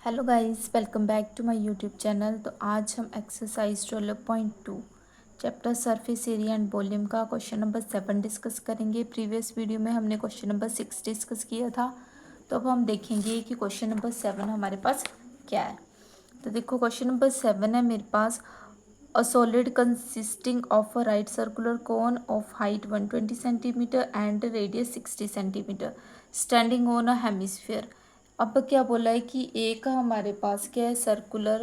Hello guys, welcome back to my YouTube channel. तो आज हम exercise 12.2 chapter surface area and volume का question number 7 discuss करेंगे। Previous video में हमने क्वेश्चन नंबर 6 डिस्कस किया था। तो अब हम देखेंगे कि क्वेश्चन नंबर 7 हमारे पास क्या है। तो देखो, क्वेश्चन नंबर 7 है मेरे पास। A solid consisting of a right circular cone of height 120 centimetre and radius 60 centimetre standing on a hemisphere. अब क्या बोला है कि एक हमारे पास क्या है, सर्कुलर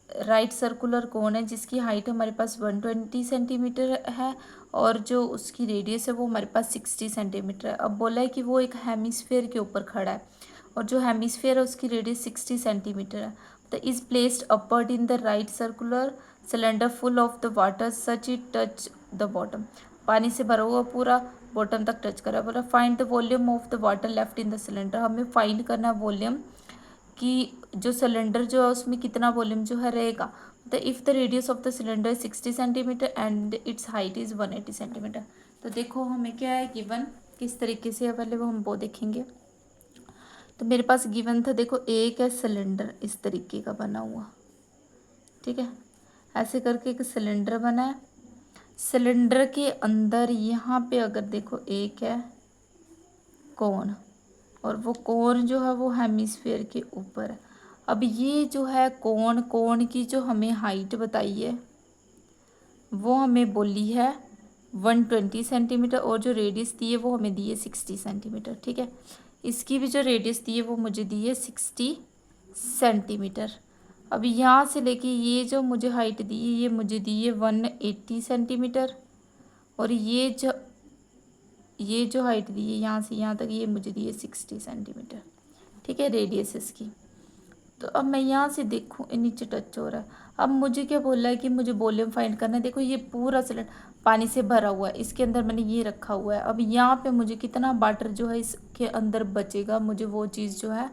राइट सर्कुलर कोन है जिसकी हाइट हमारे पास 120 सेंटीमीटर है और जो उसकी रेडियस है वो हमारे पास 60 सेंटीमीटर है। अब बोला है कि वो एक हेमिस्फेयर के ऊपर खड़ा है और जो हेमिस्फेयर है उसकी रेडियस 60 सेंटीमीटर है। तो is placed upward in the right circular cylinder full of the water such it touch the bottom. पानी से भरा हुआ पूरा बॉटम तक टच करा। बोला find the volume of the water left in the cylinder. हमें फाइंड करना है वॉल्यूम कि जो सिलेंडर जो है उसमें कितना वॉल्यूम जो है रहेगा। The if the radius of the cylinder is 60 centimetre and it's height is 180 centimetre. तो देखो हमें क्या है गिवन, किस तरीके से अवेलेबल हम वो देखेंगे। तो मेरे पास गिवन था, देखो एक है सिलेंडर इस तरीके का बना हुआ, ठीक है। ऐसे करके एक सिलेंडर बना है। सिलेंडर के अंदर यहाँ पे अगर देखो एक है कोन और वो कोन जो है वो हेमिस्फीयर के ऊपर है। अब ये जो है कोन, कोन की जो हमें हाइट बताई है वो हमें बोली है 120 सेंटीमीटर और जो रेडियस दी है वो हमें दी है 60 सेंटीमीटर, ठीक है। इसकी भी जो रेडियस दी है वो मुझे दी है 60 सेंटीमीटर। अब यहाँ से लेके ये जो मुझे हाइट दी है ये मुझे दी है 180 सेंटीमीटर और ये जो हाइट दी है यहाँ से यहाँ तक ये मुझे दी है 60 सेंटीमीटर, ठीक है, रेडियस इसकी। तो अब मैं यहाँ से देखूँ नीचे टच हो रहा है। अब मुझे क्या बोल रहा है कि मुझे वॉल्यूम फाइंड करना है। देखो ये पूरा सिलेंडर पानी से भरा हुआ है, इसके अंदर मैंने ये रखा हुआ है। अब यहाँ पे मुझे कितना वाटर जो है इसके अंदर बचेगा, मुझे वो चीज़ जो है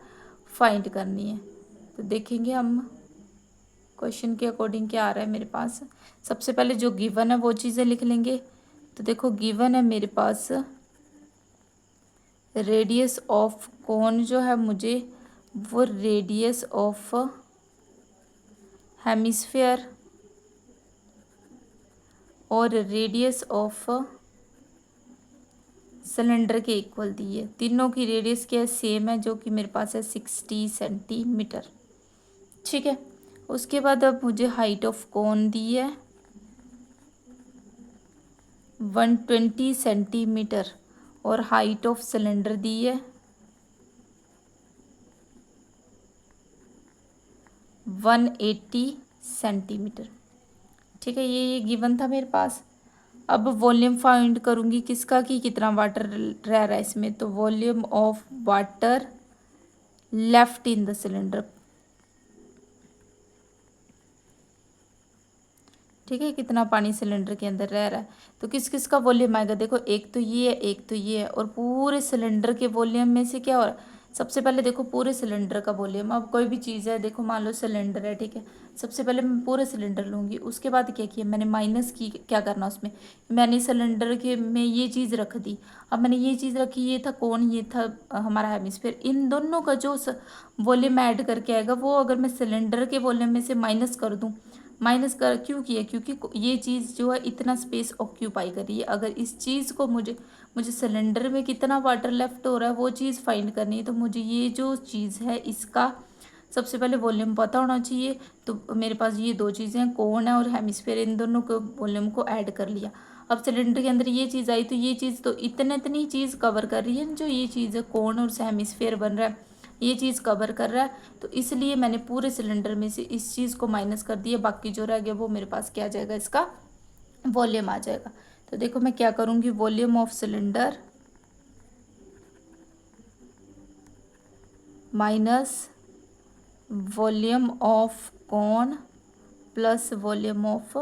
फाइंड करनी है। तो देखेंगे हम क्वेश्चन के अकॉर्डिंग क्या आ रहा है मेरे पास। सबसे पहले जो गिवन है वो चीज़ें लिख लेंगे। तो देखो गिवन है मेरे पास रेडियस ऑफ कोन जो है मुझे वो रेडियस ऑफ हेमिस्फीयर और रेडियस ऑफ सिलेंडर के इक्वल दी है। तीनों की रेडियस क्या है, सेम है, जो कि मेरे पास है 60 सेंटीमीटर, ठीक है। उसके बाद अब मुझे हाइट ऑफ कोन दी है 120 सेंटीमीटर और हाइट ऑफ सिलेंडर दी है 180 सेंटीमीटर, ठीक है। ये गिवन था मेरे पास। अब वॉल्यूम फाइंड करूँगी किसका, कि कितना वाटर रह रहा है इसमें। तो volume of water left in the cylinder, ठीक है, कितना पानी सिलेंडर के अंदर रह रहा है। तो किस किस का वॉल्यूम आएगा, देखो एक तो ये है, एक तो ये है, और पूरे सिलेंडर के वॉल्यूम में से क्या हो रहा है। सबसे पहले देखो पूरे सिलेंडर का वॉल्यूम। अब कोई भी चीज़ है, देखो मान लो सिलेंडर है, ठीक है। सबसे पहले मैं पूरे सिलेंडर लूँगी, उसके बाद क्या किया मैंने, माइनस की, क्या करना उसमें, मैंने सिलेंडर के में ये चीज़ रख दी। अब मैंने ये चीज़ रखी, ये था कौन, ये था हमारा हेमिस्फीयर। इन दोनों का जो वॉल्यूम ऐड करके आएगा वो अगर मैं सिलेंडर के वॉल्यूम में से माइनस कर दूँ, माइनस कर क्यों किया, क्योंकि ये चीज़ जो है इतना स्पेस ऑक्यूपाई कर रही है। अगर इस चीज़ को मुझे मुझे सिलेंडर में कितना वाटर लेफ्ट हो रहा है वो चीज़ फाइंड करनी है। तो मुझे ये जो चीज़ है इसका सबसे पहले वॉल्यूम पता होना चाहिए। तो मेरे पास ये दो चीज़ें हैं, कोन है और हेमिस्फीयर, इन दोनों को वॉल्यूम को ऐड कर लिया। अब सिलेंडर के अंदर ये चीज़ आई तो ये चीज़ तो इतनी चीज़ कवर कर रही है, जो ये चीज़ है कोन और हेमिस्फीयर बन रहा है ये चीज़ कवर कर रहा है। तो इसलिए मैंने पूरे सिलेंडर में से इस चीज़ को माइनस कर दिया, बाकी जो रह गया वो मेरे पास क्या आ जाएगा, इसका वॉल्यूम आ जाएगा। तो देखो मैं क्या करूँगी, volume of cylinder minus volume of cone plus volume of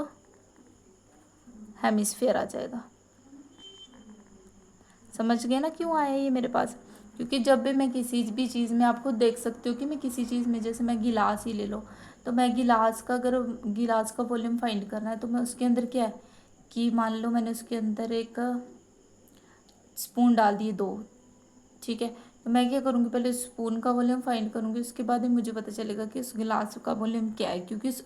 hemisphere आ जाएगा। समझ गए ना क्यों आया ये मेरे पास, क्योंकि जब भी मैं किसी भी चीज़ में, आप खुद देख सकते हो कि मैं किसी चीज़ में, जैसे मैं गिलास ही ले लो, तो मैं गिलास का अगर गिलास का वॉल्यूम फाइंड करना है तो मैं उसके अंदर क्या है कि मान लो मैंने उसके अंदर एक स्पून डाल दिए दो, ठीक है। तो मैं क्या करूँगी, पहले स्पून का वॉल्यूम फाइंड करूँगी, उसके बाद ही मुझे पता चलेगा कि उस गिलास का वॉल्यूम क्या है, क्योंकि उस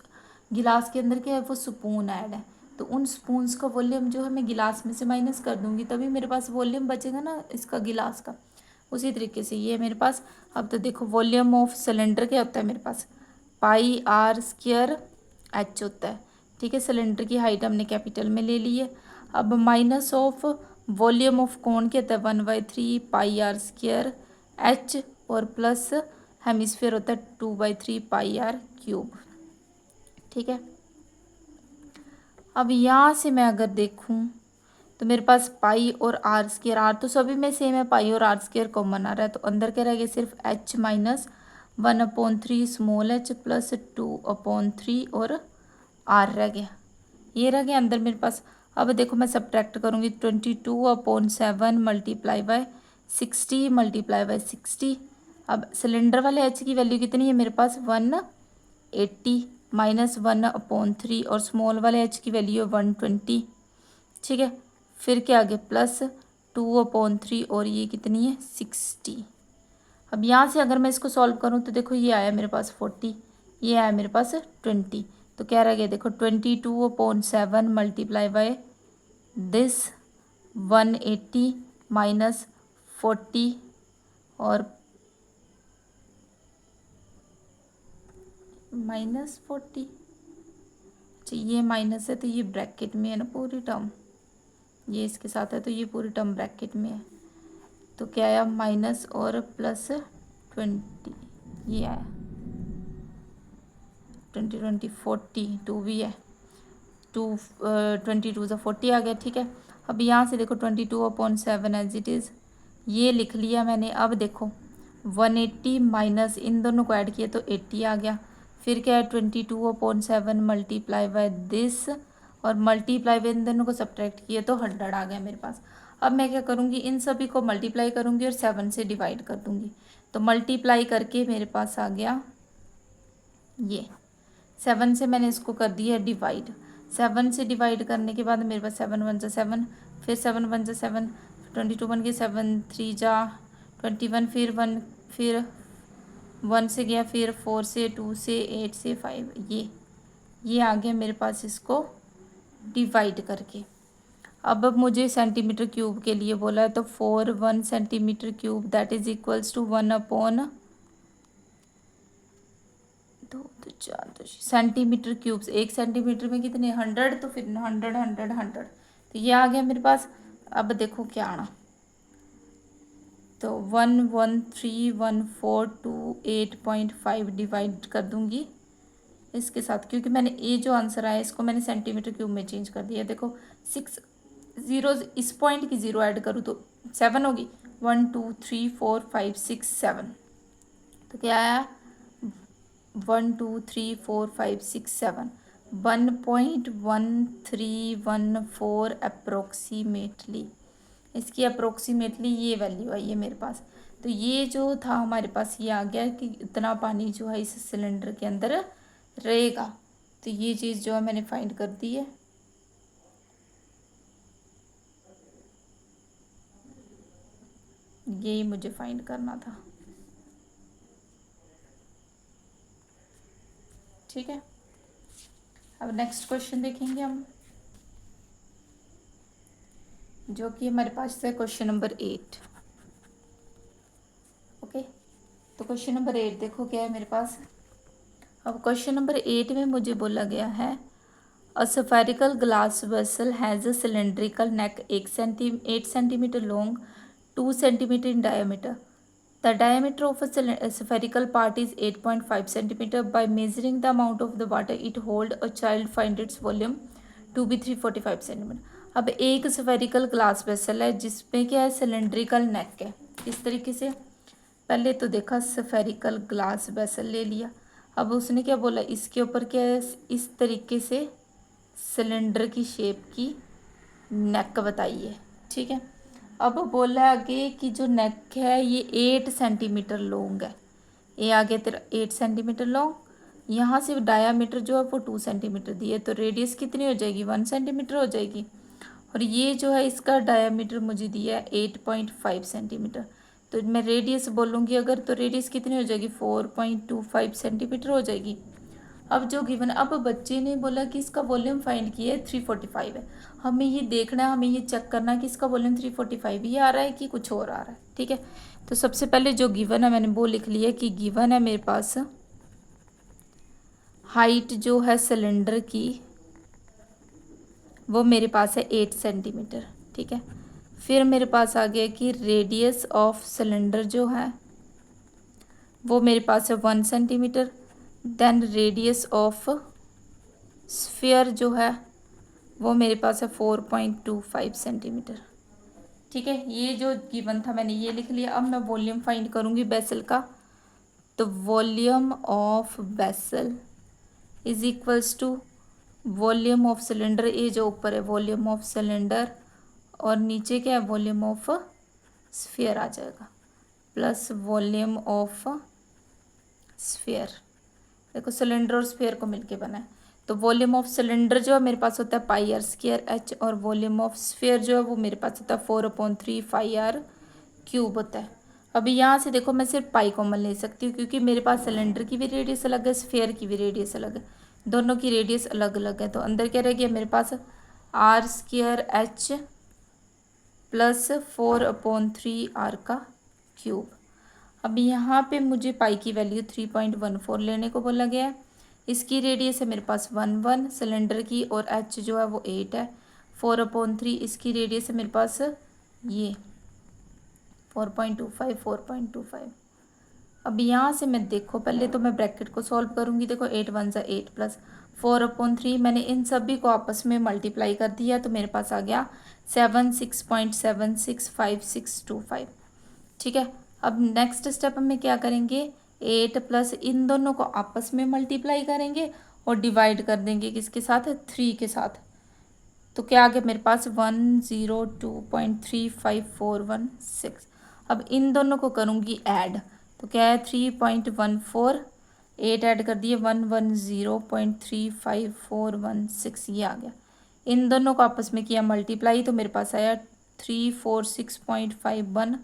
गिलास के अंदर क्या है, वो स्पून ऐड है। तो उन स्पून्स का वॉल्यूम जो है मैं गिलास में से माइनस कर दूँगी, तभी मेरे पास वॉल्यूम बचेगा ना इसका गिलास का। उसी तरीके से ये मेरे पास, अब तो देखो वॉल्यूम ऑफ सिलेंडर क्या होता है मेरे पास, पाई आर स्क्वायर एच होता है। ठीक है, सिलेंडर की हाइट हमने कैपिटल में ले ली है। अब माइनस ऑफ वॉल्यूम ऑफ कौन क्या होता है, 1/3 पाई आर स्क्वायर एच, और प्लस हेमिस्फीयर होता है 2/3 पाई आर क्यूब। ठीक है, अब यहाँ से मैं अगर देखूँ तो मेरे पास पाई और आर स्क्वायर, आर तो सभी में सेम है, पाई और आर स्क्वायर कॉमन आ रहा है, तो अंदर क्या रह गया, सिर्फ H minus 1/3 small H plus 2/3 और आर रह गया। ये रह गया अंदर मेरे पास। अब देखो मैं सब्ट्रैक्ट करूँगी, 22/7 मल्टीप्लाई बाय 60 मल्टीप्लाई बाय 60। अब सिलेंडर वाले एच की वैल्यू कितनी है मेरे पास, 180 माइनस 1/3, और स्मॉल वाले एच की वैल्यू है 120। ठीक है, फिर क्या आ गया, प्लस 2/3, और ये कितनी है, 60। अब यहाँ से अगर मैं इसको सॉल्व करूँ तो देखो ये आया मेरे पास 40, ये आया मेरे पास 20। तो क्या रह गया, देखो 22/7 मल्टीप्लाई बाय दिस 180 माइनस 40 और माइनस 40। अच्छा ये माइनस है तो ये ब्रैकेट में है ना पूरी टर्म, ये इसके साथ है तो ये पूरी टर्म ब्रैकेट में है। तो क्या आया, माइनस और प्लस 20, ये आया 20 20 40, 2 भी है, 22 से 40 आ गया। ठीक है, अब यहाँ से देखो 22/7 एज इट इज़, ये लिख लिया मैंने। अब देखो 180 माइनस इन दोनों को ऐड किया तो 80 आ गया। फिर क्या है, 22/7 मल्टीप्लाई बाय दिस, और मल्टीप्लाई बाय इन दोनों को सब्ट्रैक्ट किया तो 100 आ गया मेरे पास। अब मैं क्या करूँगी, इन सभी को मल्टीप्लाई करूँगी और 7 से डिवाइड कर दूँगी। तो मल्टीप्लाई करके मेरे पास आ गया ये, 7 से मैंने इसको कर दिया डिवाइड। 7 से डिवाइड करने के बाद मेरे पास 7 1 7, फिर 7 1 7, 22 बन गया, 7 3 जा 21, फिर 1, फिर 1 से गया, फिर 4 से, 2 से, 8 से 5, ये आ गया मेरे पास इसको डिवाइड करके। अब मुझे सेंटीमीटर क्यूब के लिए बोला है, तो 1 centimetre cube that is equals to 1/2 तो 4 तो सेंटीमीटर क्यूब्स, 1 सेंटीमीटर में कितने, 100, तो फिर 100 100 100, तो ये आ गया मेरे पास। अब देखो क्या आना, तो 1131428.5 डिवाइड कर दूंगी इसके साथ, क्योंकि मैंने ये जो आंसर आया इसको मैंने सेंटीमीटर क्यूब में चेंज कर दिया। देखो 6 जीरोज, इस पॉइंट की 0 ऐड करूँ तो 7 होगी, 1 2 3 4 5 6 7, तो क्या आया 1 2 3 4 5 6 7, 1.1314 अप्रोक्सीमेटली, इसकी अप्रोक्सीमेटली ये वैल्यू आई है मेरे पास। तो ये जो था हमारे पास ये आ गया कि इतना पानी जो है इस सिलेंडर के अंदर रहेगा। तो ये चीज़ जो है मैंने फाइंड कर दी है। यही मुझे फाइंड करना था। ठीक है, अब नेक्स्ट क्वेश्चन देखेंगे हम, जो कि हमारे पास है क्वेश्चन नंबर 8। ओके, तो क्वेश्चन नंबर 8 देखो क्या है मेरे पास। अब क्वेश्चन नंबर 8 में मुझे बोला गया है, a spherical glass vessel has a cylindrical neck 8 centimetre long, 2 centimetre in diameter. The diameter of a spherical part is 8.5 centimeter. By measuring the amount of the water it hold, a child find its volume to be 345 centimeter. अब एक spherical glass vessel है जिसमें क्या है, cylindrical neck है। इस तरीके से पहले तो देखा स्फेरिकल ग्लास वेसल ले लिया, अब उसने क्या बोला, इसके ऊपर क्या है, इस तरीके से सिलेंडर की शेप की नेक बताई है। ठीक है, अब बोला आगे कि जो नेक है ये 8 सेंटीमीटर लॉन्ग है, ये आगे तेरा 8 सेंटीमीटर लॉन्ग, यहाँ से डायामीटर जो है वो 2 सेंटीमीटर दी है, तो रेडियस कितनी हो जाएगी, 1 सेंटीमीटर हो जाएगी। और ये जो है इसका डायामीटर मुझे दिया है 8.5 सेंटीमीटर। तो मैं रेडियस बोलूँगी अगर, तो रेडियस कितनी हो जाएगी 4.25 सेंटीमीटर हो जाएगी। अब जो गिवन, अब बच्चे ने बोला कि इसका वॉल्यूम फाइंड किया है 345 है। हमें ये देखना है, हमें ये चेक करना है कि इसका वॉल्यूम 345 ही आ रहा है कि कुछ और आ रहा है। ठीक है, तो सबसे पहले जो गिवन है मैंने वो लिख लिया कि गिवन है मेरे पास हाइट जो है सिलेंडर की वो मेरे पास है 8 सेंटीमीटर। ठीक है, फिर मेरे पास आ गया कि रेडियस ऑफ सिलेंडर जो है वो मेरे पास है 1 centimetre. Then radius of sphere जो है वो मेरे पास है 4.25 सेंटीमीटर। ठीक है, ये जो गिवन था मैंने ये लिख लिया। अब मैं वॉल्यूम फाइंड करूँगी वेसल का। तो volume of vessel is equals to volume of cylinder, ये जो ऊपर है वॉल्यूम ऑफ सिलेंडर और नीचे क्या है वॉल्यूम ऑफ स्फीयर आ जाएगा, प्लस वॉल्यूम ऑफ स्फीयर। देखो सिलेंडर और स्फीयर को मिलके बना है, तो वॉल्यूम ऑफ सिलेंडर जो है मेरे पास होता है पाई आर स्क्वायर एच, और वॉल्यूम ऑफ स्फीयर जो है वो मेरे पास होता है 4/3 पाई आर क्यूब होता है। अभी यहाँ से देखो मैं सिर्फ पाई कॉमन ले सकती हूँ क्योंकि मेरे पास सिलेंडर की भी रेडियस अलग है, स्फीयर की भी रेडियस अलग है, दोनों की रेडियस अलग अलग है। तो अंदर क्या रह गया मेरे पास R square H plus 4/3 R का क्यूब। अब यहाँ पे मुझे पाई की वैल्यू 3.14 लेने को बोला गया है। इसकी रेडियस है मेरे पास 1 सिलेंडर की, और एच जो है वो 8 है। 4/3 इसकी रेडियस है मेरे पास ये 4.25। अब यहाँ से मैं देखो पहले तो मैं ब्रैकेट को सॉल्व करूँगी। देखो 8 1 ज़ा 8 प्लस 4/3 मैंने इन सभी को आपस में मल्टीप्लाई कर दिया तो मेरे पास आ गया 76.765625। ठीक है, अब नेक्स्ट स्टेप में क्या करेंगे, 8 प्लस इन दोनों को आपस में मल्टीप्लाई करेंगे और डिवाइड कर देंगे किसके साथ, 3 के साथ। तो क्या आ गया मेरे पास 102.35416। अब इन दोनों को करूँगी ऐड, तो क्या है 3.14, 8 ऐड कर दिए 110.35416, ये आ गया। इन दोनों को आपस में किया मल्टीप्लाई तो मेरे पास आया 346.51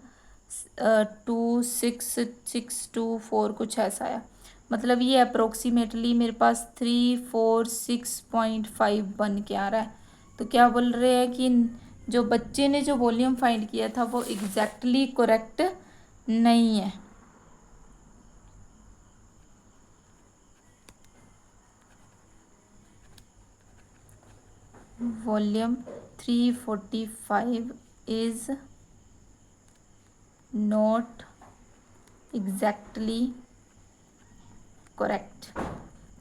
26624 कुछ ऐसा आया। मतलब ये अप्रोक्सीमेटली मेरे पास 346.51 के आ रहा है। तो क्या बोल रहे हैं कि जो बच्चे ने जो वॉल्यूम फाइंड किया था वो एग्जैक्टली करेक्ट नहीं है। Volume 345 is not exactly correct,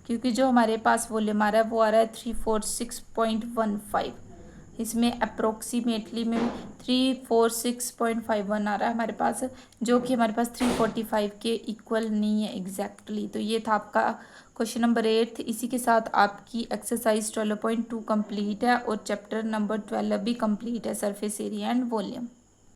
क्योंकि जो हमारे पास वॉल्यूम आ रहा है वो आ रहा है 346.15, इसमें अप्रोक्सीमेटली में 346.51 आ रहा है हमारे पास, जो कि हमारे पास 345 के इक्वल नहीं है एग्जैक्टली। तो ये था आपका क्वेश्चन नंबर 8। इसी के साथ आपकी एक्सरसाइज 12.2 कंप्लीट है और चैप्टर नंबर 12 भी कंप्लीट है, सरफेस एरिया एंड वॉल्यूम।